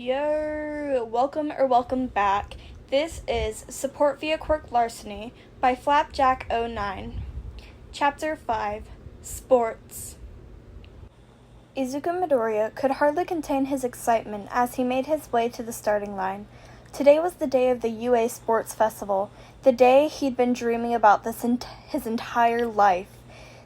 Yo, welcome back. This is Support Via Quirk Larceny by Flapjack09. Chapter 5, Sports. Izuku Midoriya could hardly contain his excitement as he made his way to the starting line. Today was the day of the UA Sports Festival, the day he'd been dreaming about his entire life.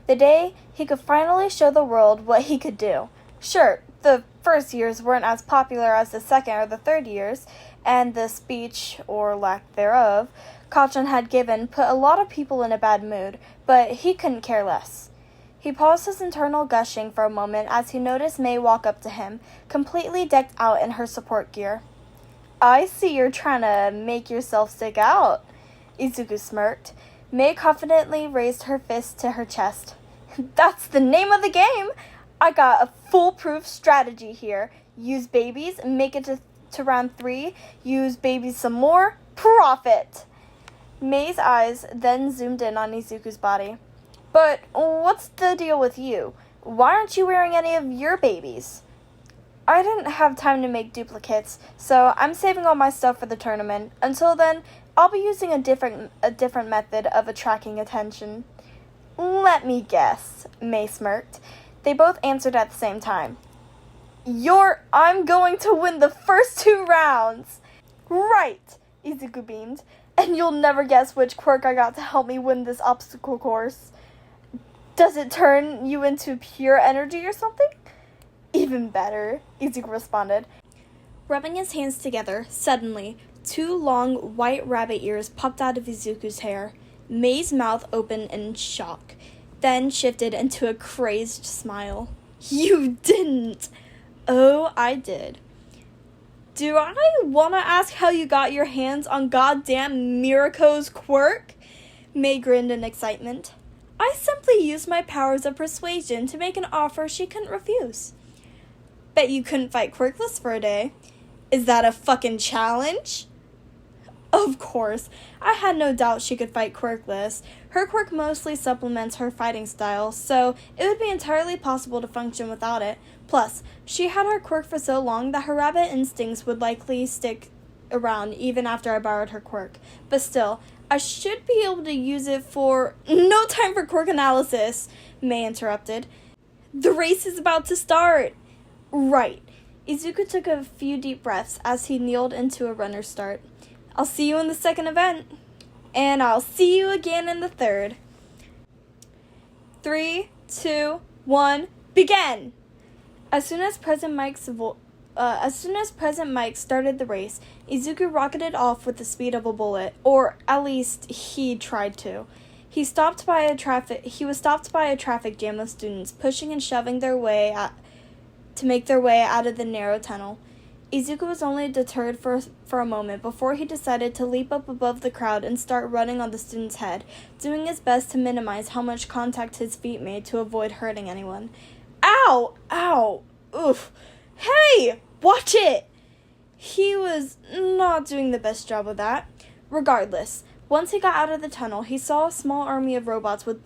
The day he could finally show the world what he could do. Sure, the first years weren't as popular as the second or the third years, and the speech, or lack thereof, Kacchan had given put a lot of people in a bad mood, but he couldn't care less. He paused his internal gushing for a moment as he noticed Mei walk up to him, completely decked out in her support gear. "I see you're trying to make yourself stick out," Izuku smirked. Mei confidently raised her fist to her chest. "That's the name of the game! I got a foolproof strategy here. Use babies, make it to round 3, use babies some more, profit!" Mei's eyes then zoomed in on Izuku's body. "But what's the deal with you? Why aren't you wearing any of your babies?" "I didn't have time to make duplicates, so I'm saving all my stuff for the tournament. Until then, I'll be using a different method of attracting attention." "Let me guess," Mei smirked. They both answered at the same time. I'm going to win the first 2 rounds!" "Right," Izuku beamed. "And you'll never guess which quirk I got to help me win this obstacle course. Does it turn you into pure energy or something?" "Even better," Izuku responded. Rubbing his hands together, suddenly, 2 long, white rabbit ears popped out of Izuku's hair. Mei's mouth opened in shock, then shifted into a crazed smile. "You didn't!" "Oh, I did." "Do I want to ask how you got your hands on goddamn Miriko's quirk?" Mei grinned in excitement. "I simply used my powers of persuasion to make an offer she couldn't refuse." "Bet you couldn't fight quirkless for a day." "Is that a fucking challenge?" Of course, I had no doubt she could fight quirkless. Her quirk mostly supplements her fighting style, so it would be entirely possible to function without it. Plus, she had her quirk for so long that her rabbit instincts would likely stick around even after I borrowed her quirk. But still, I should be able to use it for— "No time for quirk analysis," Mei interrupted. "The race is about to start." "Right." Izuku took a few deep breaths as he kneeled into a runner's start. "I'll see you in the second event. And I'll see you again in the third." 3, 2, 1, begin! As soon as President Mike started the race, Izuku rocketed off with the speed of a bullet, or at least he tried to. He was stopped by a traffic jam of students pushing and shoving to make their way out of the narrow tunnel. Izuku was only deterred for a moment before he decided to leap up above the crowd and start running on the student's head, doing his best to minimize how much contact his feet made to avoid hurting anyone. "Ow! Ow! Oof! Hey! Watch it!" He was not doing the best job of that. Regardless, once he got out of the tunnel, he saw a small army of robots with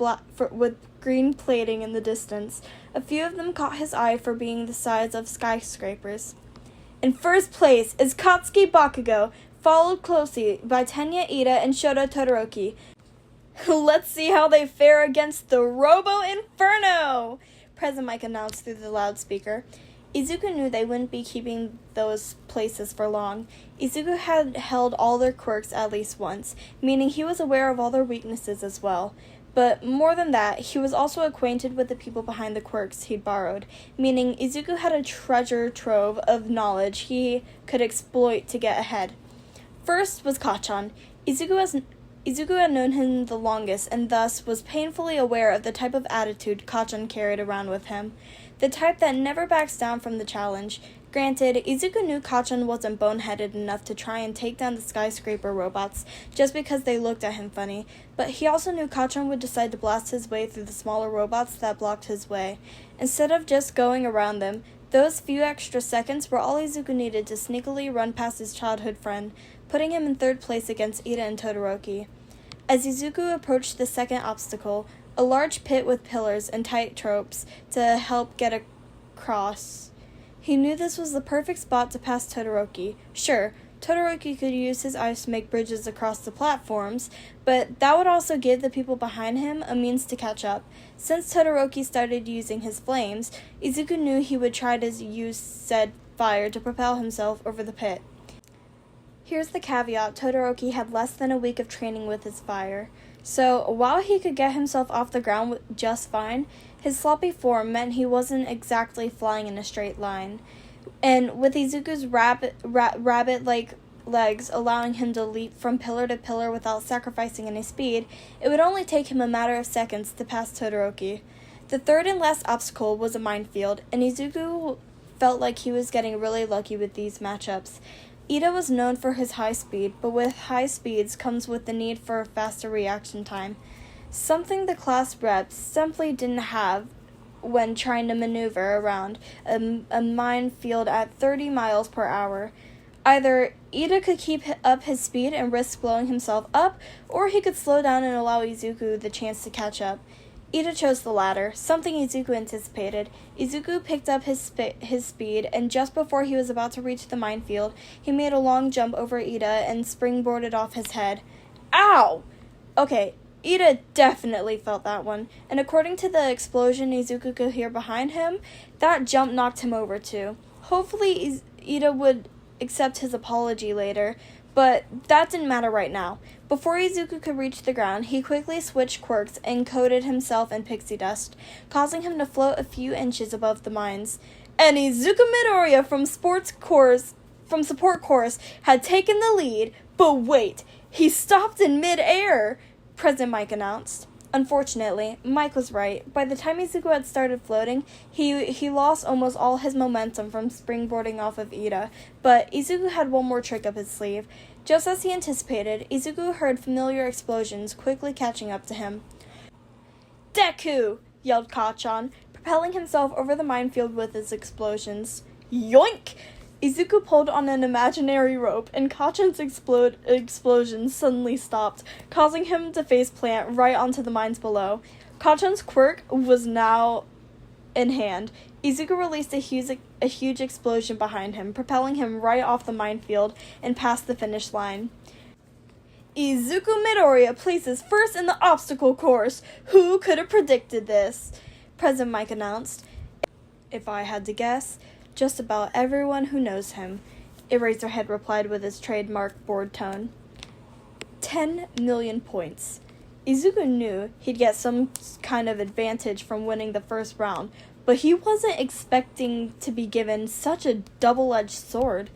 green plating in the distance. A few of them caught his eye for being the size of skyscrapers. In first place is Katsuki Bakugo, followed closely by Tenya Ida and Shota Todoroki. "Let's see how they fare against the Robo Inferno!" President Mike announced through the loudspeaker. Izuku knew they wouldn't be keeping those places for long. Izuku had held all their quirks at least once, meaning he was aware of all their weaknesses as well. But more than that, he was also acquainted with the people behind the quirks he'd borrowed, meaning Izuku had a treasure trove of knowledge he could exploit to get ahead. First was Kacchan. Izuku had known him the longest and thus was painfully aware of the type of attitude Kacchan carried around with him. The type that never backs down from the challenge. Granted, Izuku knew Kacchan wasn't boneheaded enough to try and take down the skyscraper robots just because they looked at him funny, but he also knew Kacchan would decide to blast his way through the smaller robots that blocked his way. Instead of just going around them, those few extra seconds were all Izuku needed to sneakily run past his childhood friend, putting him in third place against Ida and Todoroki. As Izuku approached the second obstacle, a large pit with pillars and tight ropes to help get across, He knew this was the perfect spot to pass Todoroki. Sure, Todoroki could use his eyes to make bridges across the platforms, but that would also give the people behind him a means to catch up. Since Todoroki started using his flames, Izuku knew he would try to use said fire to propel himself over the pit. Here's the caveat: Todoroki had less than a week of training with his fire. So, while he could get himself off the ground just fine, his sloppy form meant he wasn't exactly flying in a straight line. And with Izuku's rabbit-like legs allowing him to leap from pillar to pillar without sacrificing any speed, it would only take him a matter of seconds to pass Todoroki. The third and last obstacle was a minefield, and Izuku felt like he was getting really lucky with these matchups. Ida was known for his high speed, but with high speeds comes with the need for a faster reaction time, something the class reps simply didn't have when trying to maneuver around a minefield at 30 miles per hour. Either Ida could keep up his speed and risk blowing himself up, or he could slow down and allow Izuku the chance to catch up. Ida chose the latter, something Izuku anticipated. Izuku picked up his speed, and just before he was about to reach the minefield, he made a long jump over Ida and springboarded off his head. Ow! Okay, Ida definitely felt that one, and according to the explosion Izuku could hear behind him, that jump knocked him over too. Hopefully Ida would accept his apology later, but that didn't matter right now. Before Izuku could reach the ground, he quickly switched quirks and coated himself in pixie dust, causing him to float a few inches above the mines. And Izuku Midoriya from support course had taken the lead, but wait, he stopped in mid-air, President Mike announced. Unfortunately, Mike was right. By the time Izuku had started floating, he lost almost all his momentum from springboarding off of Ida, but Izuku had one more trick up his sleeve. Just as he anticipated, Izuku heard familiar explosions quickly catching up to him. Deku! Yelled Kacchan, propelling himself over the minefield with his explosions. Yoink! Izuku pulled on an imaginary rope, and Kacchan's explosion suddenly stopped, causing him to faceplant right onto the mines below. Kacchan's quirk was now in hand. Izuku released a huge explosion behind him, propelling him right off the minefield and past the finish line. Izuku Midoriya places first in the obstacle course. Who could have predicted this? President Mike announced. If I had to guess, just about everyone who knows him, Eraserhead replied with his trademark bored tone. 10 million points. Izuku knew he'd get some kind of advantage from winning the first round, but he wasn't expecting to be given such a double-edged sword.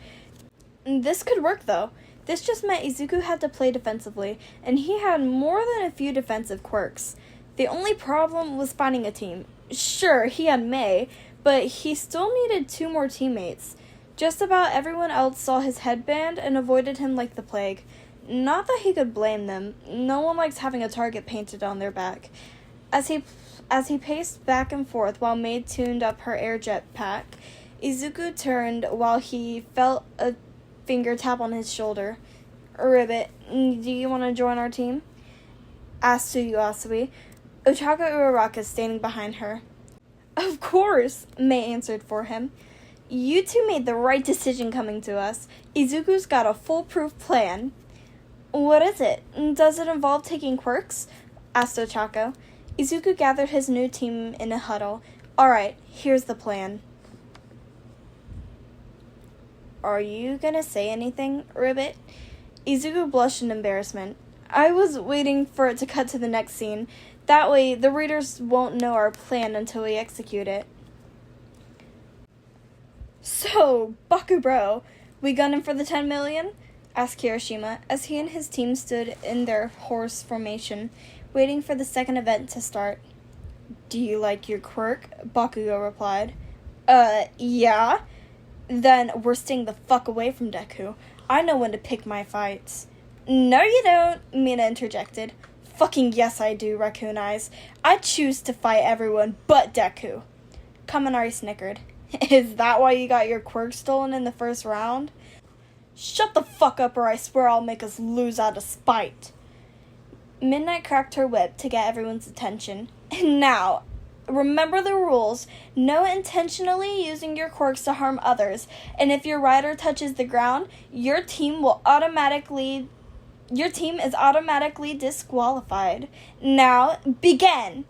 This could work, though. This just meant Izuku had to play defensively, and he had more than a few defensive quirks. The only problem was finding a team. Sure, he had Mei, but he still needed 2 more teammates. Just about everyone else saw his headband and avoided him like the plague. Not that he could blame them. No one likes having a target painted on their back. As he paced back and forth while Mei tuned up her air jet pack, Izuku turned while he felt a finger tap on his shoulder. Ribbit, do you want to join our team? Asked Tsuyuasui, Ochaka Uraraka standing behind her. Of course, Mei answered for him. You two made the right decision coming to us. Izuku's got a foolproof plan. What is it? Does it involve taking quirks? Asked Ochako. Izuku gathered his new team in a huddle. Alright, here's the plan. Are you gonna say anything, Ribbit? Izuku blushed in embarrassment. I was waiting for it to cut to the next scene. That way, the readers won't know our plan until we execute it. So, Bakubro, we gunning for the 10 million? Asked Kirishima, as he and his team stood in their horse formation, waiting for the second event to start. Do you like your quirk? Bakugo replied. Yeah. Then we're staying the fuck away from Deku. I know when to pick my fights. No you don't, Mina interjected. Fucking yes I do, Raccoon Eyes. I choose to fight everyone but Deku. Kaminari snickered. Is that why you got your quirk stolen in the first round? Shut the fuck up or I swear I'll make us lose out of spite. Midnight cracked her whip to get everyone's attention. And now, Remember the rules. No intentionally using your quirks to harm others. And if your rider touches the ground, your team is automatically disqualified. Now, begin!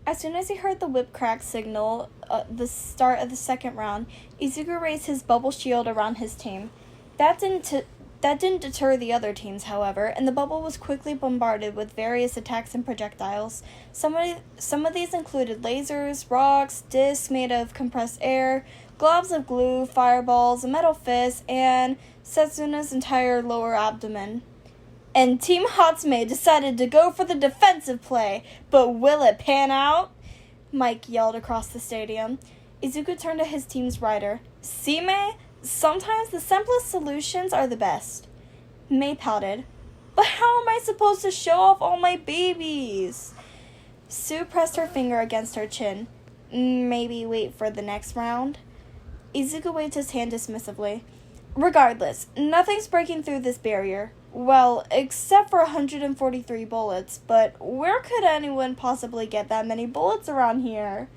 As soon as he heard the whip crack signal, the start of the second round, Izuku raised his bubble shield around his team. That didn't deter the other teams, however, and the bubble was quickly bombarded with various attacks and projectiles. Some of these included lasers, rocks, discs made of compressed air, globs of glue, fireballs, a metal fist, and Setsuna's entire lower abdomen. And Team Hatsume decided to go for the defensive play, but will it pan out? Mike yelled across the stadium. Izuku turned to his team's rider. See, Mei? Sometimes the simplest solutions are the best. Mei pouted. But how am I supposed to show off all my babies? Sue pressed her finger against her chin. Maybe wait for the next round? Izuku waved his hand dismissively. Regardless, nothing's breaking through this barrier. Well, except for 143 bullets, but where could anyone possibly get that many bullets around here?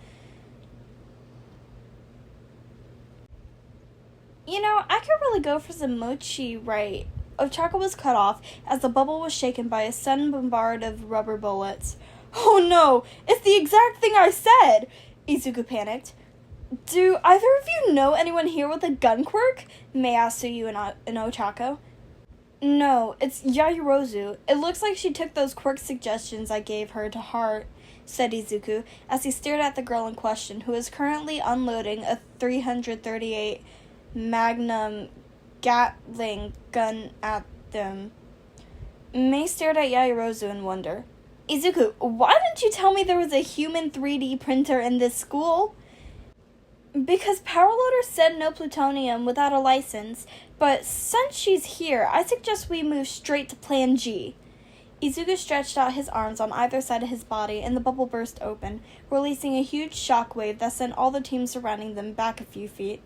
I could really go for some mochi, right? Ochako was cut off as the bubble was shaken by a sudden bombard of rubber bullets. Oh no, it's the exact thing I said! Izuku panicked. Do either of you know anyone here with a gun quirk? Mei asked Suyu and Ochako. No, it's Yaoyorozu. It looks like she took those quirk suggestions I gave her to heart, said Izuku, as he stared at the girl in question, who is currently unloading a 338 Magnum Gatling gun at them. Mei stared at Yaoyorozu in wonder. Izuku, why didn't you tell me there was a human 3D printer in this school? Because Powerloader said no plutonium without a license, but since she's here, I suggest we move straight to Plan G. Izuku stretched out his arms on either side of his body, and the bubble burst open, releasing a huge shockwave that sent all the teams surrounding them back a few feet.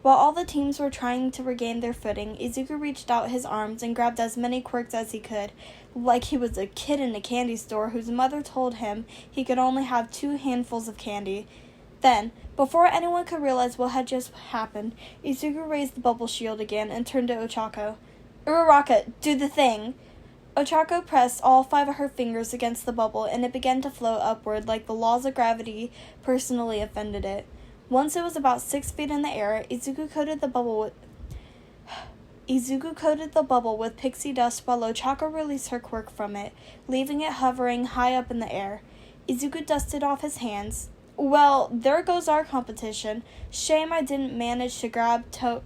While all the teams were trying to regain their footing, Izuku reached out his arms and grabbed as many quirks as he could, like he was a kid in a candy store whose mother told him he could only have 2 handfuls of candy. Then, before anyone could realize what had just happened, Izuku raised the bubble shield again and turned to Ochako. Uraraka, do the thing! Ochako pressed all 5 of her fingers against the bubble, and it began to float upward like the laws of gravity personally offended it. Once it was about 6 feet in the air, Izuku coated the bubble with pixie dust while Ochako released her quirk from it, leaving it hovering high up in the air. Izuku dusted off his hands. Well, there goes our competition. Shame I didn't manage to grab Tokage's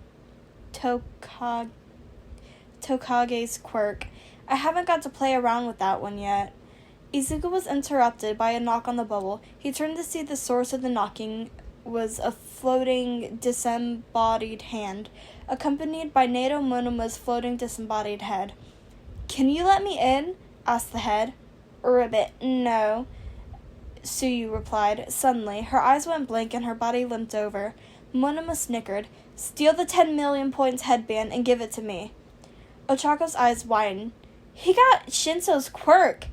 quirk. I haven't got to play around with that one yet. Izuku was interrupted by a knock on the bubble. He turned to see the source of the knocking was a floating, disembodied hand, accompanied by Nato Monoma's floating, disembodied head. Can you let me in? Asked the head. Ribbit, no. Suyu replied. Suddenly, her eyes went blank and her body limped over. Monoma snickered. Steal the 10 million points headband and give it to me. Ochako's eyes widened. He got Shinso's quirk.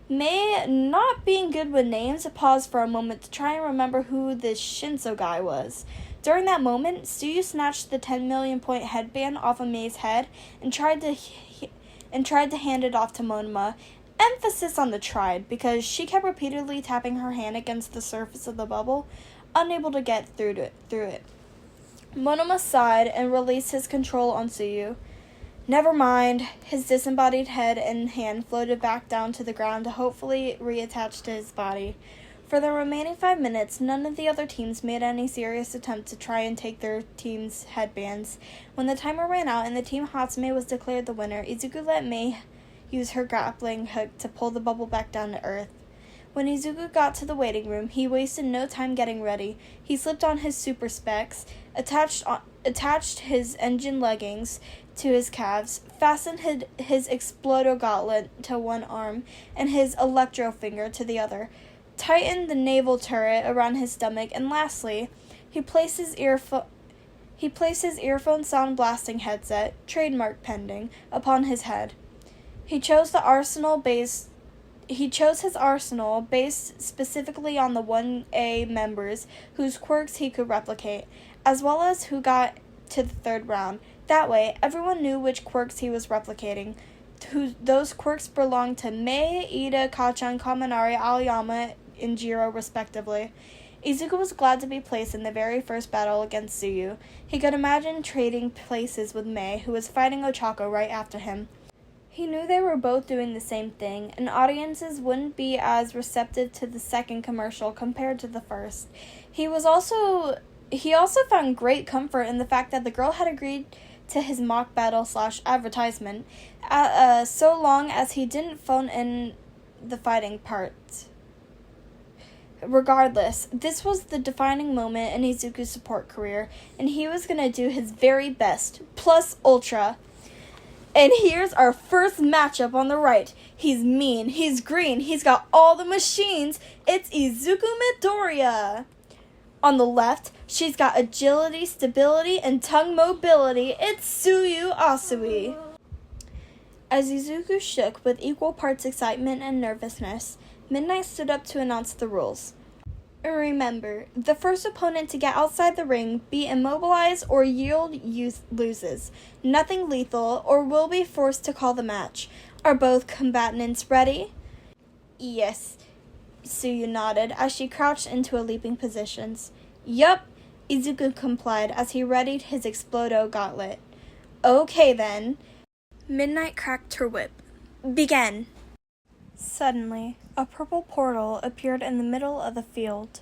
Mei, not being good with names, paused for a moment to try and remember who this Shinso guy was. During that moment, Suyu snatched the 10 million point headband off of Mei's head and tried to hand it off to Monoma. Emphasis on the tried, because she kept repeatedly tapping her hand against the surface of the bubble, unable to get through it. Monoma sighed and released his control on Suyu. Never mind. His disembodied head and hand floated back down to the ground to hopefully reattach to his body. For the remaining 5 minutes, none of the other teams made any serious attempt to try and take their team's headbands. When the timer ran out and the team Hatsume was declared the winner, Izuku let Mei use her grappling hook to pull the bubble back down to earth. When Izuku got to the waiting room, he wasted no time getting ready. He slipped on his super specs, attached his engine leggings to his calves, fastened his Explodo gauntlet to one arm and his Electro finger to the other, tightened the naval turret around his stomach, and lastly, he placed his earphone sound blasting headset, trademark pending, upon his head. He chose the Arsenal-based He chose his arsenal based specifically on the 1A members whose quirks he could replicate, as well as who got to the third round. That way, everyone knew which quirks he was replicating. Those quirks belonged to Mei, Ida, Kachan, Kaminari, Aoyama, and Jiro, respectively. Izuku was glad to be placed in the very first battle against Tsuyu. He could imagine trading places with Mei, who was fighting Ochako right after him. He knew they were both doing the same thing, and audiences wouldn't be as receptive to the second commercial compared to the first. He also found great comfort in the fact that the girl had agreed to his mock battle / advertisement, so long as he didn't phone in the fighting part. Regardless, this was the defining moment in Izuku's support career, and he was going to do his very best, plus ultra. And here's our first matchup on the right. He's mean, he's green, he's got all the machines. It's Izuku Midoriya. On the left, she's got agility, stability, and tongue mobility. It's Tsuyu Asui. As Izuku shook with equal parts excitement and nervousness, Midnight stood up to announce the rules. Remember, the first opponent to get outside the ring, be immobilized or yield loses. Nothing lethal or will be forced to call the match. Are both combatants ready? Yes, Tsuyu nodded as she crouched into a leaping positions. Yup, Izuku complied as he readied his Explodo gauntlet. Okay then. Midnight cracked her whip. Begin! Suddenly, a purple portal appeared in the middle of the field.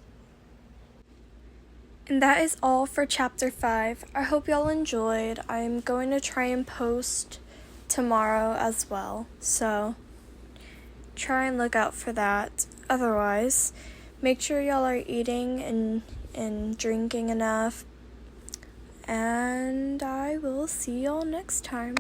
And that is all for Chapter 5. I hope y'all enjoyed. I'm going to try and post tomorrow as well, so try and look out for that. Otherwise, make sure y'all are eating and drinking enough, and I will see y'all next time.